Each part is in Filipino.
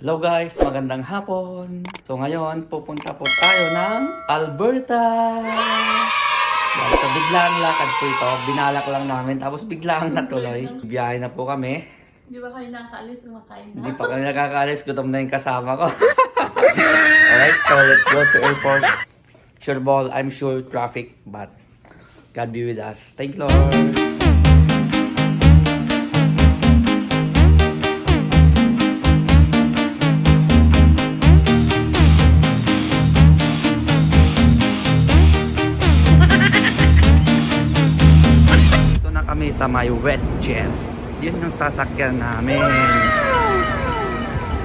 Hello guys, magandang hapon. So ngayon, pupunta po tayo ng Alberta. So biglang lakad po ito. Binalak lang namin, tapos biglang natuloy. Biyahe na po kami. Di ba kayo nakaalis? Kumakain na. Hindi pa kami nakakaalis, gutom na yung kasama ko. Alright, so let's go to airport. Sure ball, I'm sure traffic, but God be with us. Thank you, Lord. Kami sa may WestJet. Yun yung sasakyan namin.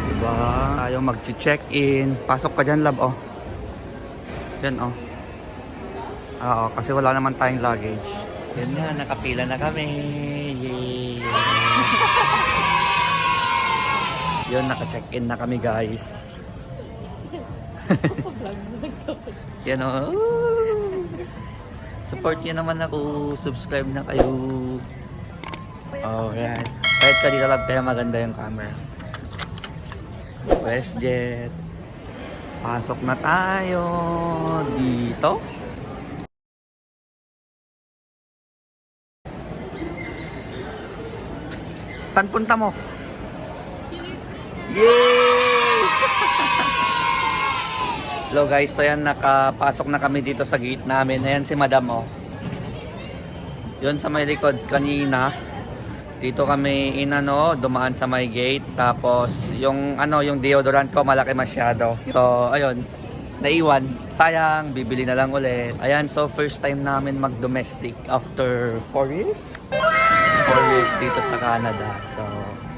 Diba? Tayo mag-check-in. Pasok ka dyan, love, oh. Dyan, oh. Oo, kasi wala naman tayong luggage. Yun na, nakapila na kami. Yay! Yun, naka-check-in na kami, guys. Yan, oh. Support nyo naman ako. Subscribe na kayo. Alright. Kahit kanina lang kaya maganda yung camera. WestJet. Pasok na tayo dito. Psst, psst. Saan punta mo? Yay! Hello guys, so yan, nakapasok na kami dito sa gate namin. Ayan si Madam, oh. Yun sa may likod kanina. Dito kami dumaan sa may gate. Tapos yung yung deodorant ko malaki masyado. So ayun, naiwan. Sayang, bibili na lang ulit. Ayan, so first time namin mag-domestic after 4 years. 4 years dito sa Canada. So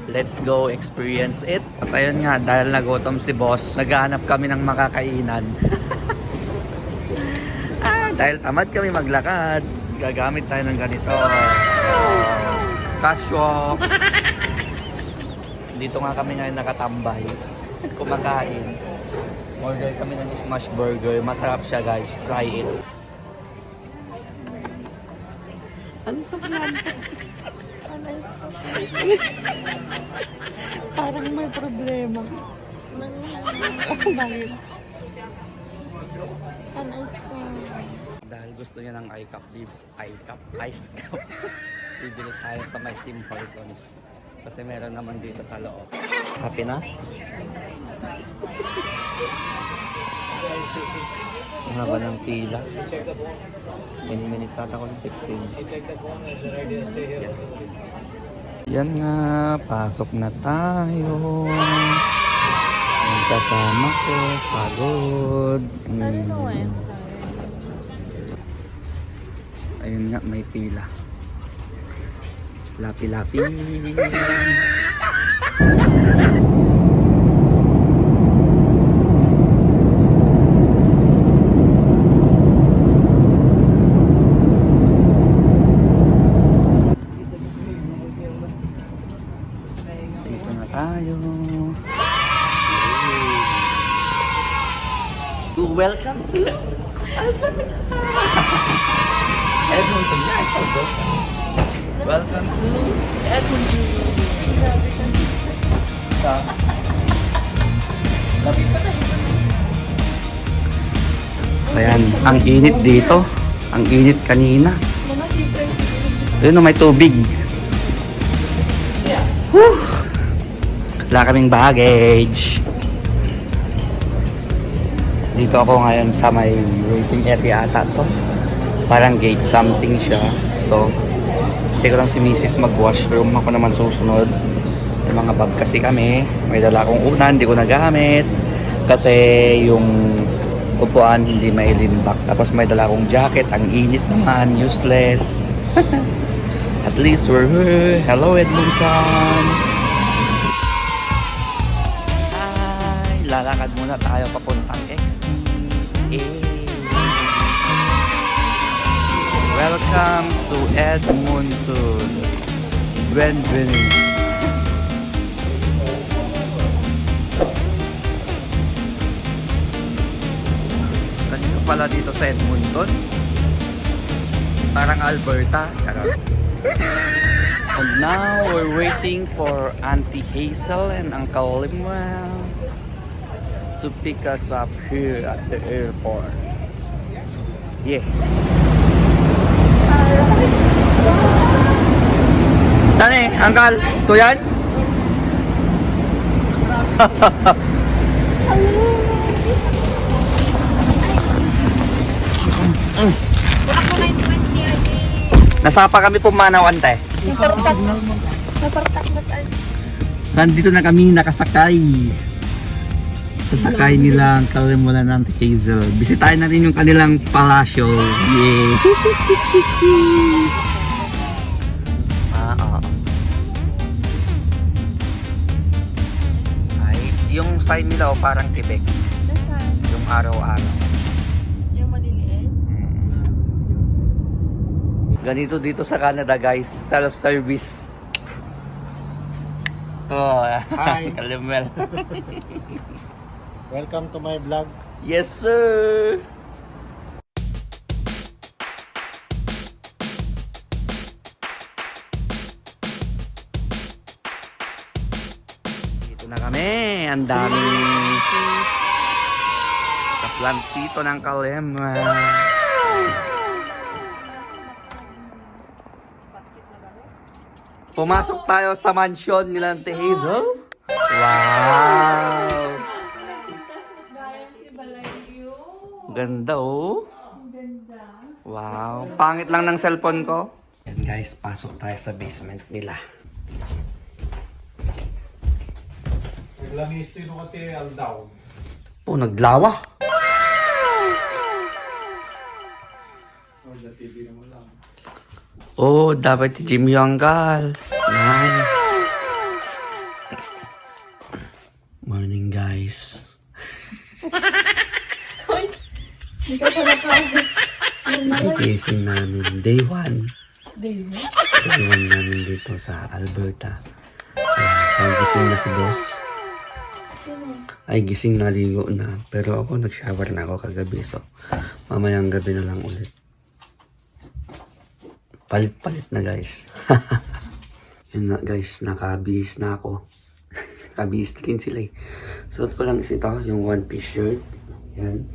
let's go experience it. At ayun nga, dahil nagutom si boss, naghahanap kami ng makakainan. Dahil tamad kami maglakad, gagamit tayo ng ganito. Cash walk. Dito nga kami ngayon nakatambay. Kumakain. Order kami ng smash burger. Masarap siya, guys. Try it. Parang may problema. Bakit? An ice cream. Dahil gusto niya ng ice cup. Bibili tayo sa may Tim Hortons. Kasi meron naman dito sa loob. Happy na? Ang haba ng pila. 10 minutes ata ko ng 15. Yan nga, pasok na tayo. Ang kasama ko, pagod. Ayun nga, may pila. Lapi-lapi. Dito na tayo. Welcome to Edmonton. Yeah, it's all good. Welcome to Edmonton. Sa So yan, ang init dito. Ang init kanina. Ayun, may tubig. Whew! Wala kaming baggage. Dito ako ngayon sa may waiting area ata to. Parang gate something siya. So, hindi ko lang si Mrs. mag-washroom. Ako naman susunod. May mga bag kasi kami. May dala akong unan, hindi ko nagamit. Kasi yung upuan hindi may limbak. Tapos may dala akong jacket. Ang init naman. Useless. At least we're here. Hello, Edmonton. Ay, lalakad muna tayo papuntang exit. Welcome to Edmonton. Bienvenue. Kanino pala dito sa Edmonton? Parang Alberta. Charot. And now we're waiting for Auntie Hazel and Uncle Limuel. to pick us up here at the airport. Yeah. Tani, Uncle, ito yan? Nasapa kami pumanawan tayo. Napartak na tayo. Saan dito na kami nakasakay? Sasakay nilang Kalimulan ng Hazel. Bisitahin natin yung kanilang palasyo. Yay! Ay, yung sign nila parang Quebec. Nasaan? Yung araw-araw. Yung maliliit? Ganito dito sa Canada guys, self-service. Oh, Hi. Kalimel. Welcome to my vlog. Yes sir! Dito na kami, ang daming sa plantito ng Kalimel. Pumasok tayo sa mansion nila Ate Hazel. Wow! Ganda oh. Wow. Pangit lang ng cellphone ko. Yan guys, pasok tayo sa basement nila. Naglang history nung ate Aldaw. Oh, naglawa. Or the TV naman lang. Oh, dapat si Jimmy Yonggal. Nice. Morning guys. Gising namin. Day 1. Day 1 namin dito sa Alberta. So, gising na si boss. Ay, gising na, ligo na. Pero ako, nag-shower na ako kagabi. So, mamayang gabi na lang ulit. Palit-palit na guys. Yun na guys, nakabihis na ako. Nakabihis din sila eh. Suot ko lang is ito, yung one-piece shirt. Yan.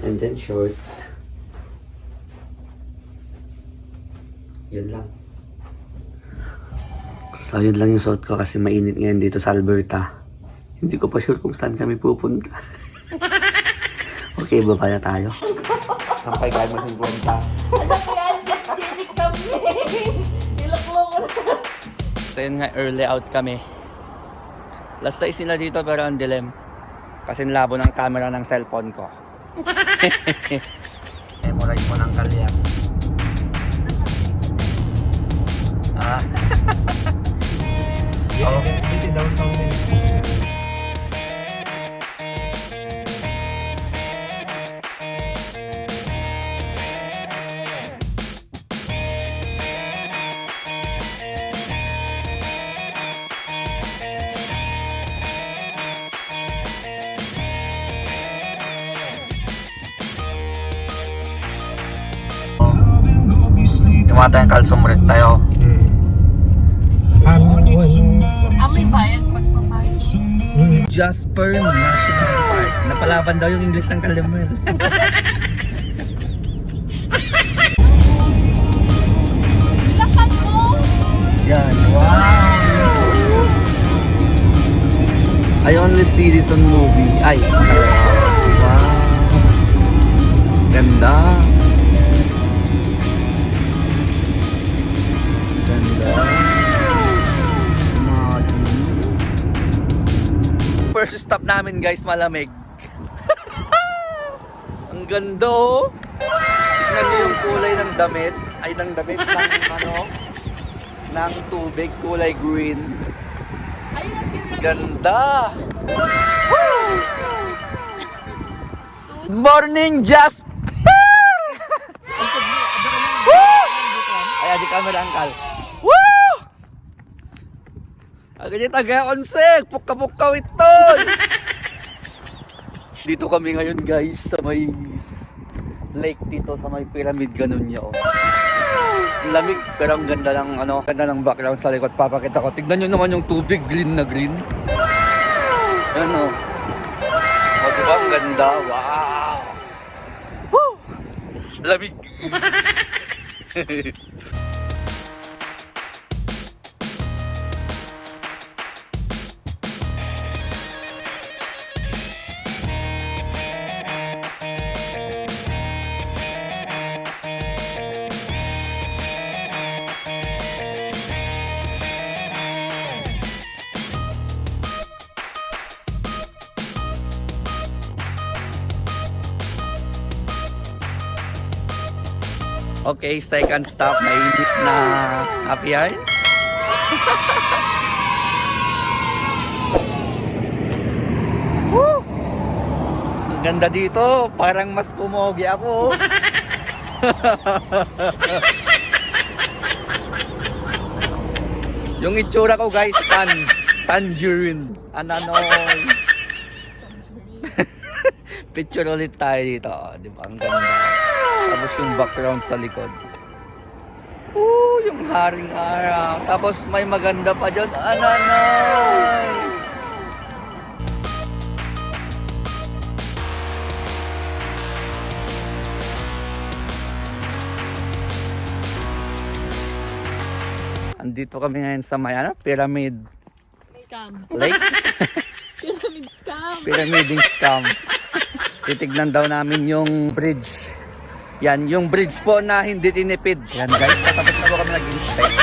And then short. Yun lang. So yun lang yung suot ko kasi mainit ngayon dito sa Alberta. Hindi ko pa sure kung saan kami pupunta. Okay, baba na tayo. Sampay kayo mo 50. So yun nga, early out kami. Last days nila dito pero ang dilim. Kasi labo ng camera ng cellphone ko. Memorize mo ng kalyak. Ah. Oh, hindi downtown din. Yung mga tayong kalsumrit tayo. May bayad pagpapasok. Jasper National Park. Napalaban daw yung English ng Kalimel. Yan, wow! I only see this on movie. Ay, wow! Ganda! Ganda! First stop namin guys, malamig. Ang ganda oh! Tignan niyo yung kulay ng damit. Ay, ng damit ng ano? Ng tubig, kulay green. Ganda! Woo! Morning, Jasper! Woo! Ay, adi camera, Uncle. Woo! Agad yung taga-onsek! Puka-pukaw ito! Dito kami ngayon guys, sa may lake dito, sa may pyramid, ganun niya oh. Lamig, pero ang ganda ng ano, ganda ng background sa likod. Papakita ko. Tignan nyo naman yung tubig, green na green. Ano? ganda. Wow! Woo! Lamig. Okay, second stop. Mainit na happy hour. Woo! Ang ganda dito. Parang mas pumogi ako. Yung itsura ko guys, tangerine. Ananoy. Picture ulit tayo dito. Di ba? Ang ganda. Tapos yung background sa likod. Yung haring araw. Tapos may maganda pa dyan. Ananoy! Andito kami ngayon sa may Pyramid Scam. Lake. Pyramid scam. Pyramiding scam. Titignan daw namin yung bridge. Yan, yung bridge po na hindi tinipid. Yan guys, tapos na po kami nag-inspect.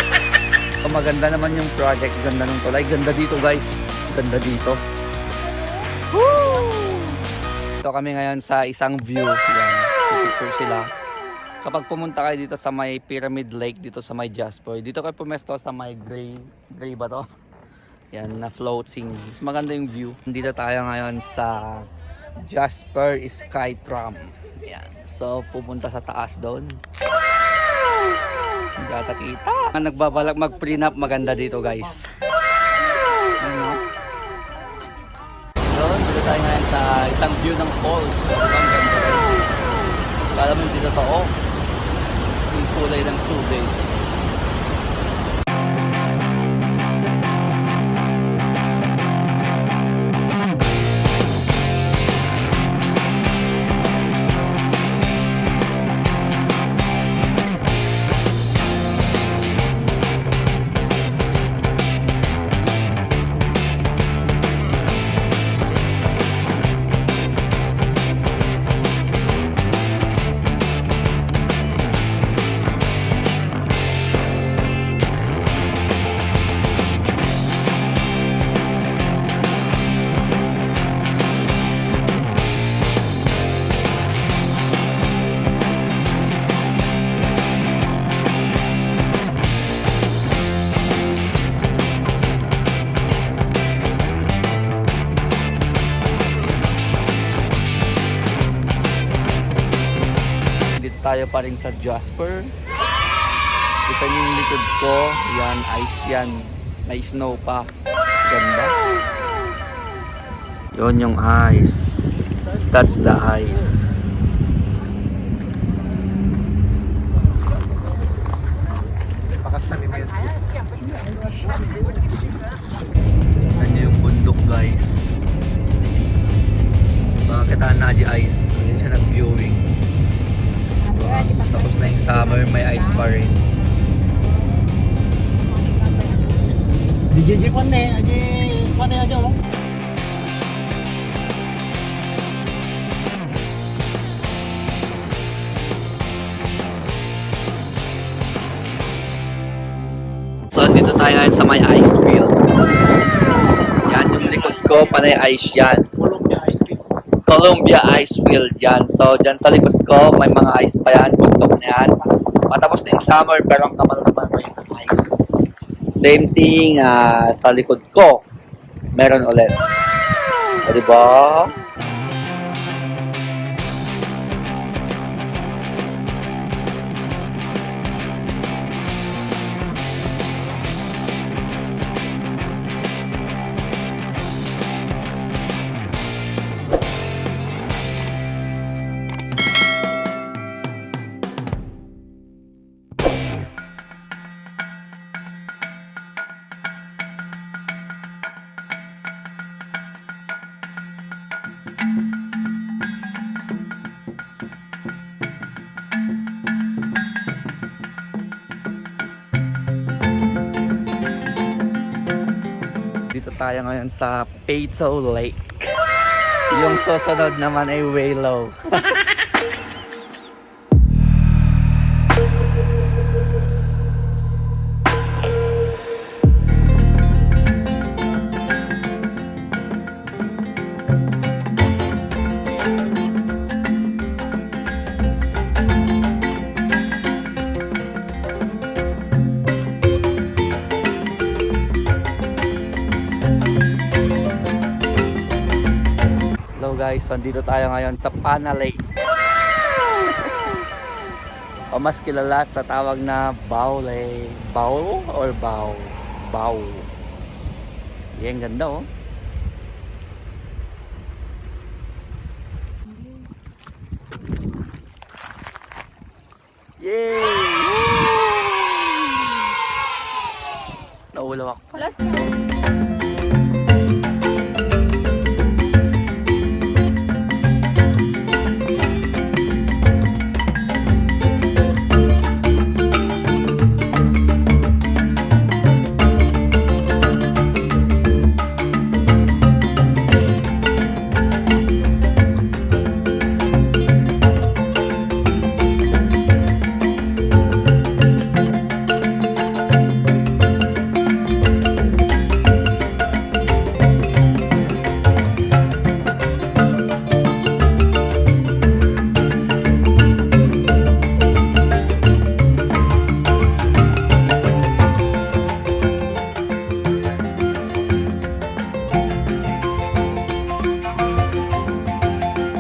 So, maganda naman yung project. Ganda ng tulay. Ganda dito guys. Ganda dito. Woo! Ito kami ngayon sa isang view. Yan, picture sila. Kapag pumunta kayo dito sa may Pyramid Lake, dito sa may Jasper, dito kayo pumesto sa may gray ba to? Yan, na floating. Mas maganda yung view. Dito tayo ngayon sa Jasper Sky Tram. Yan. So, pupunta sa taas doon. Hindi ata kita. Nagbabalak mag-prenup, maganda dito guys. Ano? So, dito tayo ngayon sa isang view ng falls. So, ang ganda guys. Kala mo hindi totoo. Yung kulay ng tubig. Tayo pa rin sa Jasper. Kita niyo yung likod ko. Yan, ice yan. May snow pa. Ganda. Yun yung ice. That's the ice. Tignan niyo yung bundok guys. Bakit na di ice? Ngayon siya nag-viewing. Tapos na yung summer, may ice pa rin. Di pan eh, aja mo. So, dito tayo ngayon sa may ice field. Yan, yung likod ko, panay ice yan. Columbia Ice Field yan. So, dyan sa likod ko, may mga ice pa yan. Bundok na yan. Matapos na yung summer, pero ang kamal-kamal pa yung ice. Same thing sa likod ko. Meron ulit. O, diba? tayo ngayon sa Peyto Lake. Yung susunod naman ay Waylo. Hello guys, nandito tayo ngayon sa Pana Lake. O mas kilala sa tawag na Bao Lake. Bao or Bao? Bao. Yan, ganda oh. Yay! Naulaw ako. Last na.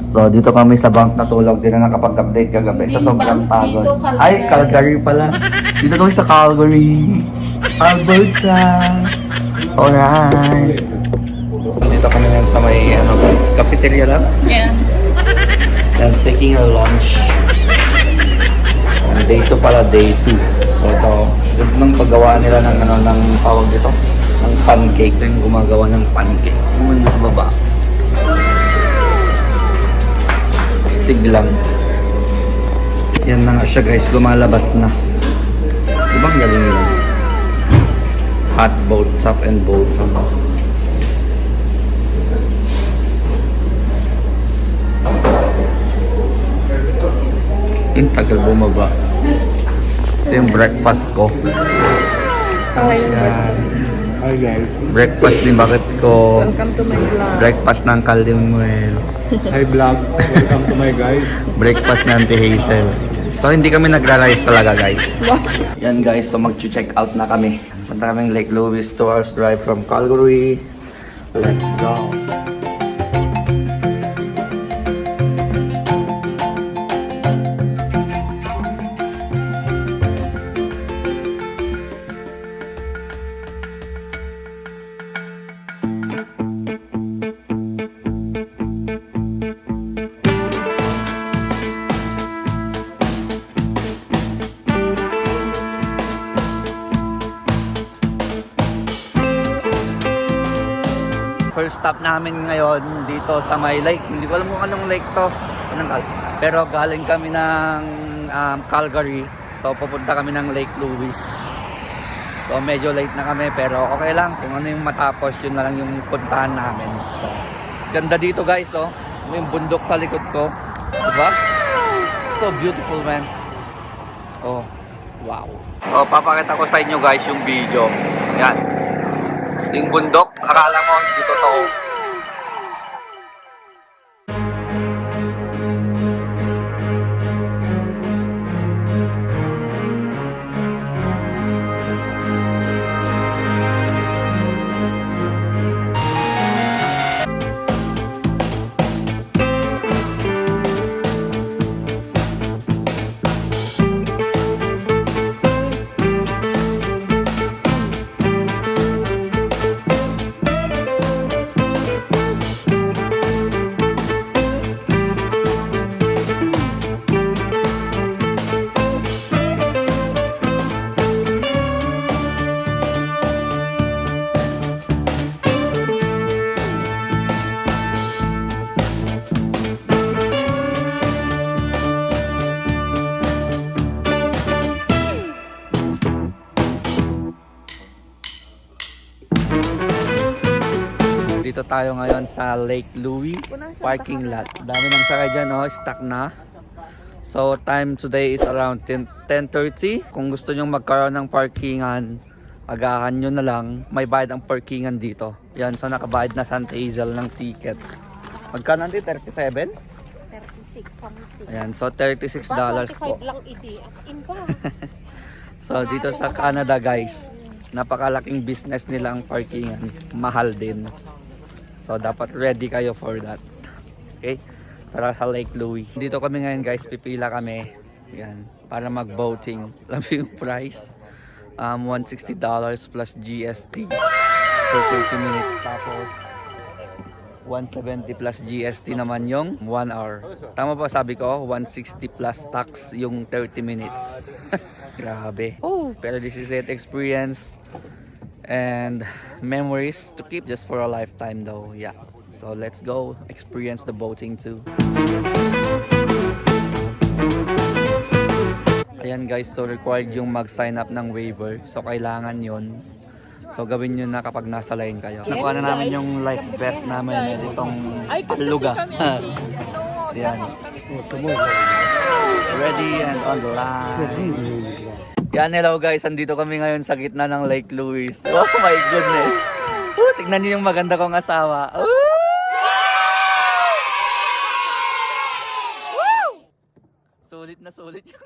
So dito kami sa bank natulog, din na nakapag-update kagabi sa sobrang pagod. Ay, Calgary pala. Dito kami sa Calgary. Alberta. Alright. Dito kami ngayon sa may guys, cafeteria lang. Yeah. And taking our lunch. And day 2 pala, day 2. So ito, yun nang paggawa nila ng ng tawag dito, ng pancake. Ito yung gumagawa ng pancake. Yung sa baba. Astig lang. Yan na nga siya guys, lumalabas na. Diba ang galing nila? Hot bolts up and bolts up. Tagal bumaba. Ito yung breakfast ko. Hi guys. Breakfast din bakit ko. Welcome to my vlog. Breakfast ng Caldimuel. Hi vlog. Welcome to my guys. Breakfast ng Auntie Hazel. So hindi kami nagra-rice talaga guys. Yan guys, so mag-check out na kami. Punta kaming Lake Louise, 2 hours drive from Calgary. Let's go. First stop namin ngayon dito sa may lake. Hindi ko alam kung anong lake to. Pero galing kami ng Calgary. So pupunta kami ng Lake Louise. So medyo late na kami pero okay lang. Kung ano yung matapos, yun na lang yung puntahan namin. So ganda dito guys oh. Yung bundok sa likod ko. Diba? So beautiful man. Oh, wow. Oh, papakita ko sa inyo guys yung video. Yan. Yung bundok, akala mo hindi totoo. tayo ngayon sa Lake Louis parking lot. Dami ng sakay dyan, oh, stock na. So time today is around 10:30. Kung gusto nyo magkaroon ng parkingan, agahan nyo na lang. May bayad ang parkingan dito. Yan, so nakabayad na Santa Hazel ng ticket. Magkano natin? 37? 36 something. Ayan, so $36 po. 45 lang idi. As in ba? So dito sa Canada guys, napakalaking business nila ang parkingan. Mahal din. So dapat ready kayo for that. Okay? Para sa Lake Louis. Dito kami ngayon guys, pipila kami. Yan, para mag-boating. Alam mo yung price? $160 plus GST for 30 minutes. Tapos 170 plus GST naman yung 1 hour. Tama ba sabi ko? 160 plus tax yung 30 minutes. Grabe. Oh, pero this is it, experience and memories to keep just for a lifetime though. Yeah. So let's go experience the boating too. Ayan guys, so required yung mag-sign up ng waiver. So kailangan yon. So gawin nyo na kapag nasa line kayo. Nakuha na namin yung life vest namin itong luga. Yan. Ready and on the line. Yan, hello guys, andito kami ngayon sa gitna ng Lake Louis. Oh my goodness. Tignan nyo yung maganda kong asawa. Sulit na sulit yung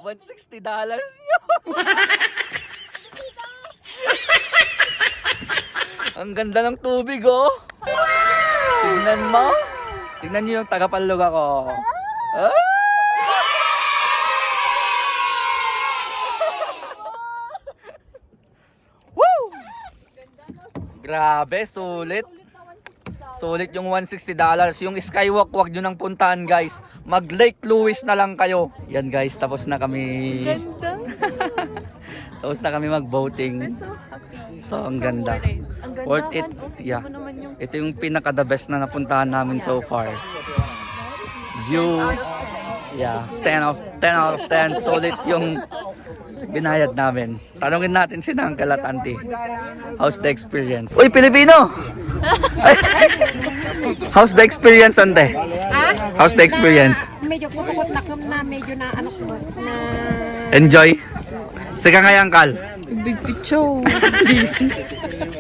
$160 nyo. Ang ganda ng tubig, oh. Tignan mo. Tignan nyo yung tagapanluga ko. Woo! Grabe, sulit. Sulit yung $160. Yung skywalk, wag nyo nang puntahan guys. Mag Lake Louis na lang kayo. Yan guys, tapos na kami. Ganda. Tapos na kami mag-boating. So happy. So, ang ganda. Ang ganda. Worth it. Yeah. Ito yung pinaka-the best na napuntahan namin so far. View. Yeah. 10 out of 10. Solid yung binayad namin. Tanungin natin si Uncle at Auntie. How's the experience? Uy, Pilipino! How's the experience, Ante? How's the experience? Medyo kutukot na medyo na ano ko na Enjoy? Sige nga yan, Kal. Big picture. Busy.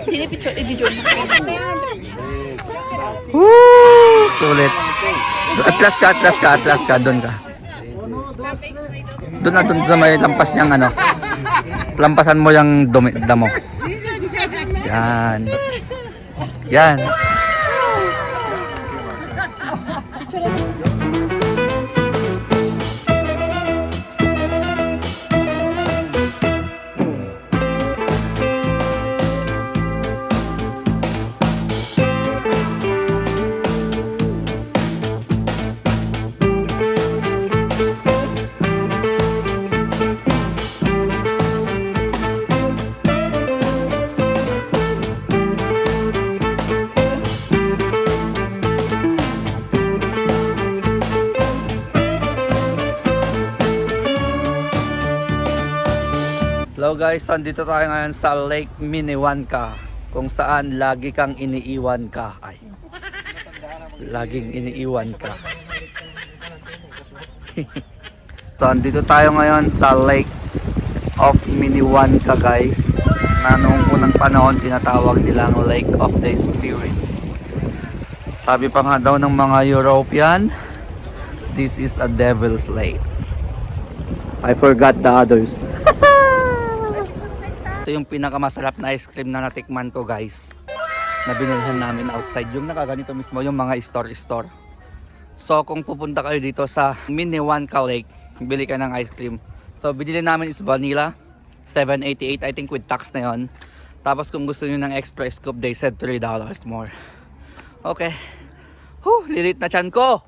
Hindi picture, i-video na. Woo! Sulit. Atlas ka, doon ka. Doon na, doon sa may lampas niyang ano. Lampasan mo yung damo. Yan. Yan. Hello guys, andito tayo ngayon sa Lake Minnewanka, kung saan lagi kang iniiwan ka. Ay, laging iniiwan ka. So andito tayo ngayon sa Lake of Minnewanka guys, na noong unang panahon tinatawag nilang Lake of the Spirit. Sabi pa nga daw ng mga European, this is a devil's lake. I forgot the others. Ito yung pinakamasarap na ice cream na natikman ko guys, na binilhan namin outside, yung nakaganito mismo yung mga store. So kung pupunta kayo dito sa Minnewanka Lake, bili ka ng ice cream. So binili namin is vanilla, $7.88 I think with tax na yon. Tapos kung gusto niyo ng extra scoop, they said $3 more. Okay. Lilit na tiyan ko.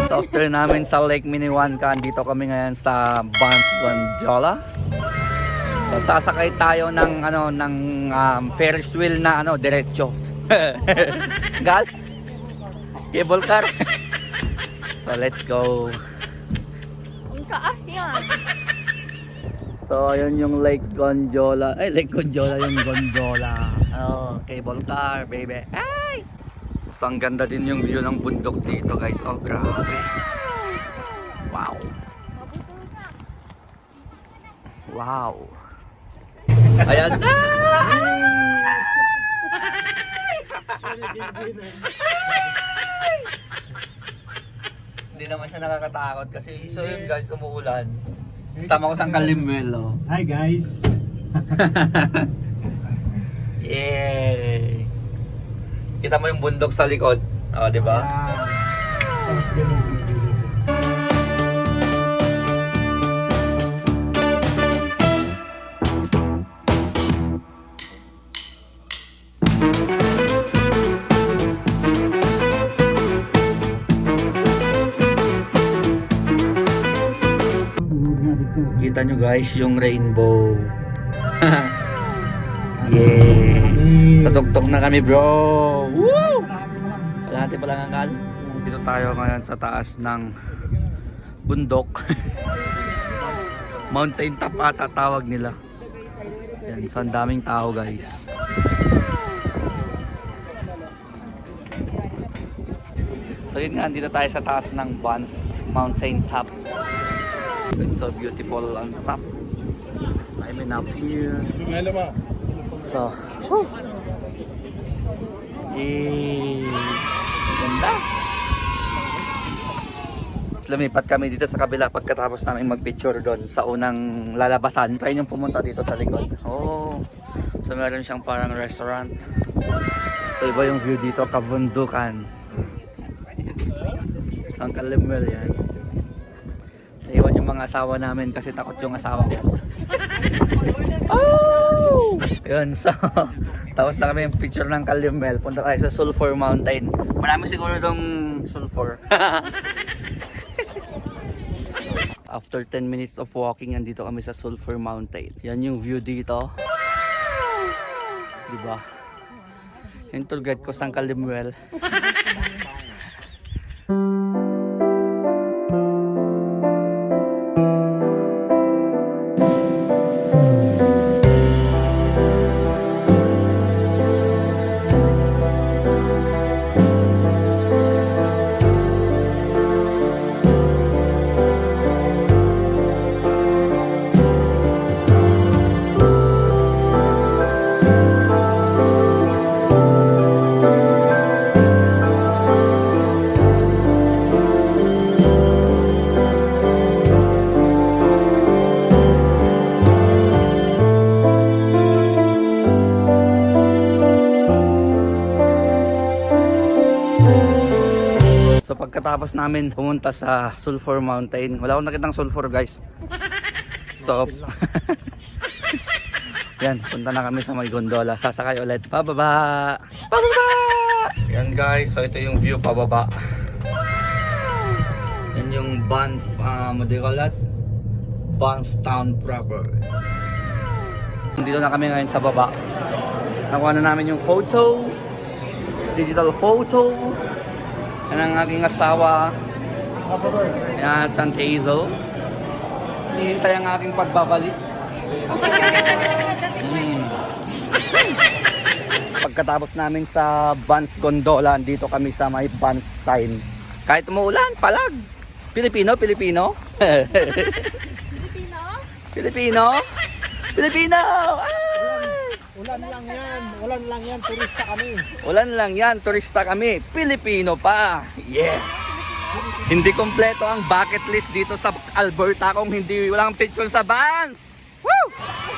So after namin sa Lake Minnewanka, dito kami ngayon sa Banff Gondola. So sasakay tayo ng Ferris wheel na diretso. Gal? Cable car. So let's go. Ang kaahyan. So, ayun yung Lake Gondola. Ay, Lake Gondola yung gondola. Oh, cable car, baby. Ay! So, ang ganda din yung view ng bundok dito, guys. Oh, grabe. Wow. Wow. Ayan na! Hindi naman siya nakakatakot kasi so yun guys, umuulan. Sama ko sa Kalimwel, oh. Hi guys. Yay! Kita mo yung bundok sa likod. Oh, di ba? Tapos ganun. Kita nyo guys yung rainbow. Yay! Sa tuktok na kami, bro. Woo! Kalahati pa lang ang kal. Dito tayo ngayon sa taas ng bundok. Mountain top ata tawag nila. Yan, so ang daming tao guys. So yun nga, dito tayo sa taas ng Banff Mountain Top. So it's so beautiful on top. I mean up here. So, whew. Yay! Ganda! Lumipat kami dito sa kabila pagkatapos namin magpicture doon sa unang lalabasan. Try nyo pumunta dito sa likod. Oh, so meron siyang parang restaurant. So iba yung view dito, kabundukan. So ang Kalimwel yan. Naiwan yung mga asawa namin kasi takot yung asawa ko. Oh! Yun, so tapos na kami yung picture ng Kalimwel. Punta tayo sa Sulphur Mountain. Marami siguro dong sulfur. After 10 minutes of walking, andito kami sa Sulphur Mountain. Yan yung view dito. Diba? Yung tour guide ko sa Kalimwel. So pagkatapos namin pumunta sa Sulphur Mountain, wala akong nakitang sulfur guys. So yan, punta na kami sa may gondola. Sasakay ulit. Pababa! Pababa! Yan guys, so ito yung view pababa. Yan yung Banff, what do you call that? Banff town proper. Dito na kami ngayon sa baba. Nakuha na namin yung photo. Digital photo. Yan ang aking asawa. Yan, Aunt Hazel. Hinihintay ang aking pagbabalik. Pagkatapos namin sa Banff Gondola, dito kami sa may Banff sign. Kahit umuulan, palag. Pilipino, Pilipino. Filipino? Pilipino. Pilipino. Ulan lang yan, turista kami. Ulan lang yan, turista kami. Pilipino pa. Yeah. Hindi kompleto ang bucket list dito sa Alberta kung hindi walang picture sa Banff. Woo!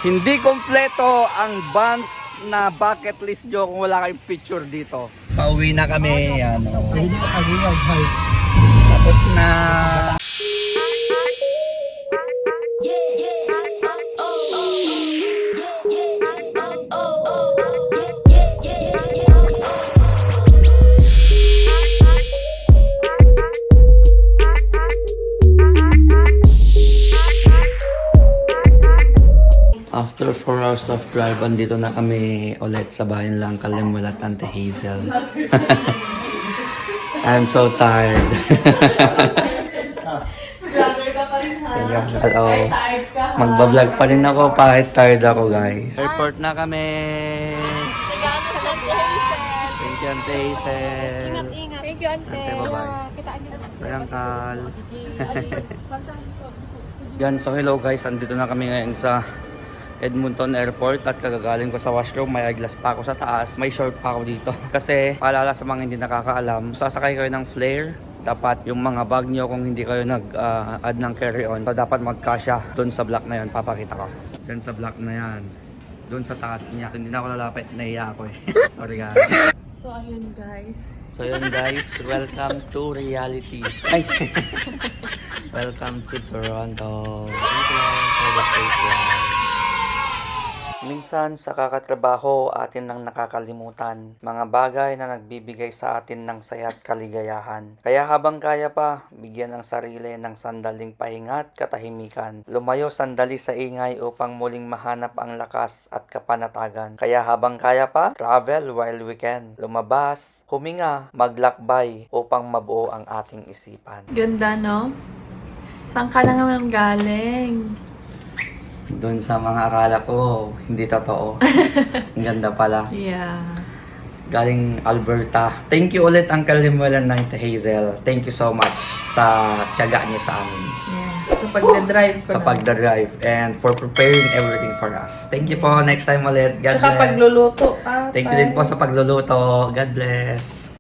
Hindi kompleto ang Banff na bucket list nyo kung wala kayong picture dito. Pauwi na kami. Ano. Tapos na. After 4 hours of drive, andito na kami ulit sa bayan lang Kalimwel at Aunt Hazel. I'm so tired. Vlogger ka pa rin ha. Hello. Ay, tired ka ha. Magbablog pa rin ako kahit tired ako guys. Airport na kami. Nag-ano sa Auntie Hazel. Thank you, Ante Hazel. Ingat-ingat. Thank you, Ante. Ante, bye-bye. Kitaan nyo. Bayangkal. Yan, so hello guys. Andito na kami ngayon sa Edmonton Airport at kagagaling ko sa washroom. May eyeglass pa ako sa taas. May short pa ako dito. Kasi paalala sa mga hindi nakakaalam, sasakay kayo ng flare. Dapat yung mga bag nyo kung hindi kayo nag-add ng carry-on, so dapat magkasya doon sa block na yon. Papakita ko. Doon sa block na yan. Doon sa taas niya. Hindi na ako lalapit. Nahiya ako eh. Sorry guys. So, ayun guys. So yun guys, welcome to reality. Ay! Welcome to Toronto. Thank you for the safe ride. Minsan sa kakatrabaho atin nang nakakalimutan mga bagay na nagbibigay sa atin ng saya at kaligayahan. Kaya habang kaya pa, bigyan ng sarili ng sandaling pahinga at katahimikan. Lumayo sandali sa ingay upang muling mahanap ang lakas at kapanatagan. Kaya habang kaya pa, travel while we can. Lumabas, huminga, maglakbay upang mabuo ang ating isipan. Ganda, no? Saan ka na naman galing? Doon sa mga akala ko, hindi totoo. Ang ganda pala. Yeah. Galing Alberta. Thank you ulit, Uncle Limuel and Auntie Hazel. Thank you so much sa tiyaga niyo sa amin. Yeah. So, pagda-drive ko Sa na. pagdadrive and for preparing everything for us. Thank you po. Next time ulit. God Tsaka bless. pagluluto. Thank you din po sa pagluluto. God bless.